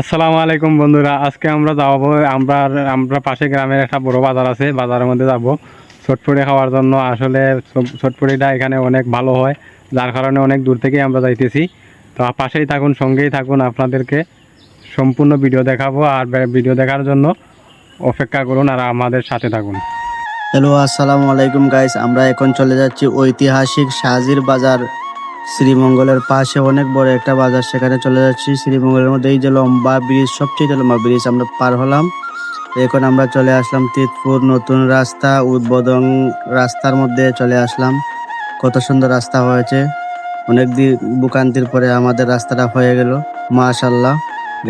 আসসালামু আলাইকুম বন্ধুরা, আজকে আমরা যাবো। আমরা পাশে গ্রামের একটা বড় বাজার আছে, বাজারের মধ্যে যাব চটপটি খাওয়ার জন্য। আসলে চটপটিটা এখানে অনেক ভালো হয়, যার কারণে অনেক দূর থেকেই আমরা যাইতেছি। তো পাশেই থাকুন, সঙ্গেই থাকুন, আপনাদেরকে সম্পূর্ণ ভিডিও দেখাবো। আর ভিডিও দেখার জন্য অপেক্ষা করুন আর আমাদের সাথে থাকুন। হ্যালো, আসসালামু আলাইকুম গাইস। আমরা এখন চলে যাচ্ছি ঐতিহাসিক শাহজির বাজার। শ্রীমঙ্গলের পাশে অনেক বড় একটা বাজার, সেখানে চলে যাচ্ছি। শ্রীমঙ্গলের মধ্যে এই যে লম্বা ব্রিজ, সবচেয়ে লম্বা ব্রিজ আমরা পার হলাম। এখন আমরা চলে আসলাম তিতপুর নতুন রাস্তা উদ্বোধন রাস্তার মধ্যে চলে আসলাম। কত সুন্দর রাস্তা হয়েছে, অনেক দিন ভোগান্তির পরে আমাদের রাস্তাটা হয়ে গেল, মাশাআল্লাহ।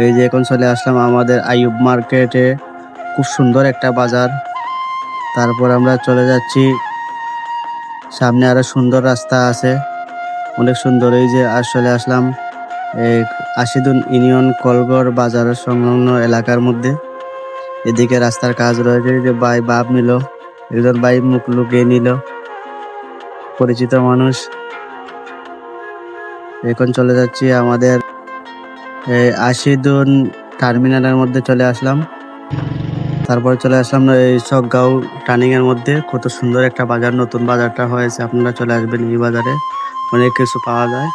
এই যে এখন চলে আসলাম আমাদের আইয়ুব মার্কেটে, খুব সুন্দর একটা বাজার। তারপর আমরা চলে যাচ্ছি, সামনে আরো সুন্দর রাস্তা আছে, অনেক সুন্দর। এই যে চলে আসলাম এই আশিদুন ইউনিয়ন কলগড় বাজারের সংলগ্ন এলাকার মধ্যে। এদিকে রাস্তার কাজ রয়েছে, এই যে ভাই বাপ নিল, একজন ভাই মুখ লুকিয়ে নিল, পরিচিত মানুষ। এখন চলে যাচ্ছি আমাদের আশিদুন টার্মিনালের মধ্যে চলে আসলাম। তারপর চলে আসলাম এই চকগাঁও টার্নিং এর মধ্যে। কত সুন্দর একটা বাজার, নতুন বাজারটা হয়েছে, আপনারা চলে আসবেন। এই বাজারে অনেক কিছু পাওয়া যায়।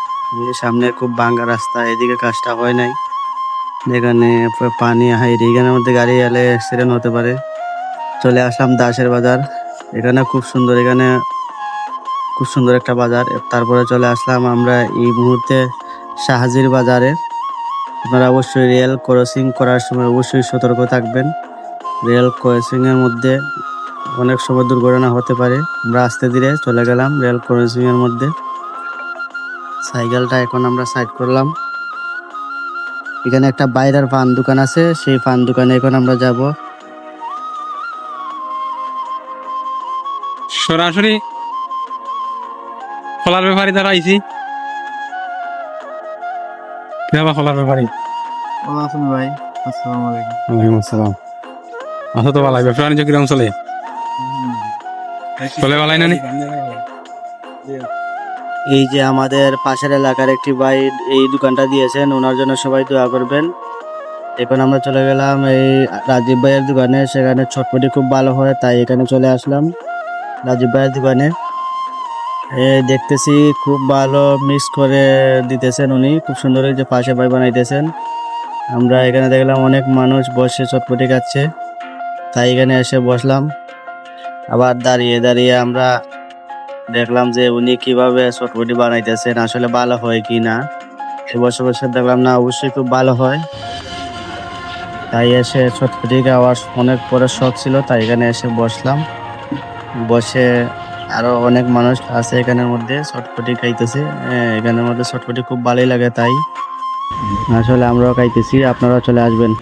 এই সামনে খুব ভাঙ্গা রাস্তা, এদিকে কাজটা হয় নাই, এখানে পানি হাইরে, এখানের মধ্যে গাড়ি এলে অ্যাক্সিডেন্ট হতে পারে। চলে আসলাম দাসের বাজার, এখানে খুব সুন্দর, এখানে খুব সুন্দর একটা বাজার। তারপরে চলে আসলাম আমরা এই মুহূর্তে শাহজির বাজারে। আপনারা অবশ্যই রেল ক্রসিং করার সময় অবশ্যই সতর্ক থাকবেন। রেল ক্রসিং এর মধ্যে অনেক সময় দুর্ঘটনা হতে পারে। আমরা আস্তে ধীরে চলে গেলাম রেল ক্রসিং এর মধ্যে। সাইকেলটা এখন আমরা সাইড করলাম। এখানে একটা বাইরের পান দোকান আছে, সেই পান দোকানে এখন আমরা যাব। সরাসরি খোলার ব্যাপারে যারা আইছি, খোলার ব্যাপারে। ভাই, আসসালামু আলাইকুম। ওয়ালাইকুম আসসালাম। আচ্ছা, তো ভালো, ব্যবসা বাণিজ্য কিরকম চলে? চলে ভালাই না নি? এই যে আমাদের পাশের এলাকার একটি ভাই এই দোকানটা দিয়েছেন, ওনার জন্য সবাই দোয়া করবেন। এখন আমরা চলে গেলাম এই রাজীব ভাইয়ের দোকানে, সেখানে চটপটি খুব ভালো হয়, তাই এখানে চলে আসলাম রাজীব ভাইয়ের দোকানে। দেখতেছি খুব ভালো মিক্স করে দিতেছেন উনি, খুব সুন্দর। এই যে পাশে ভাই বানাইতেছেন। আমরা এখানে দেখলাম অনেক মানুষ বসে চটপটি খাচ্ছে, তাই এখানে এসে বসলাম। আবার দাঁড়িয়ে দাঁড়িয়ে আমরা দেখলাম যে উনি কিভাবে চটপটি বানাইতেছেন, আসলে ভালো হয় কি না। বসে বসে দেখলাম না, অবশ্যই খুব ভালো হয়। তাই এসে চটপটি খাওয়ার অনেক পরে শখ ছিল, তাই এখানে এসে বসলাম। বসে আরো অনেক মানুষ আছে এখানের মধ্যে চটপটি খাইতেছে। এখানের মধ্যে চটপটি খুব ভালোই লাগে, তাই আসলে আমরাও খাইতেছি, আপনারাও চলে আসবেন।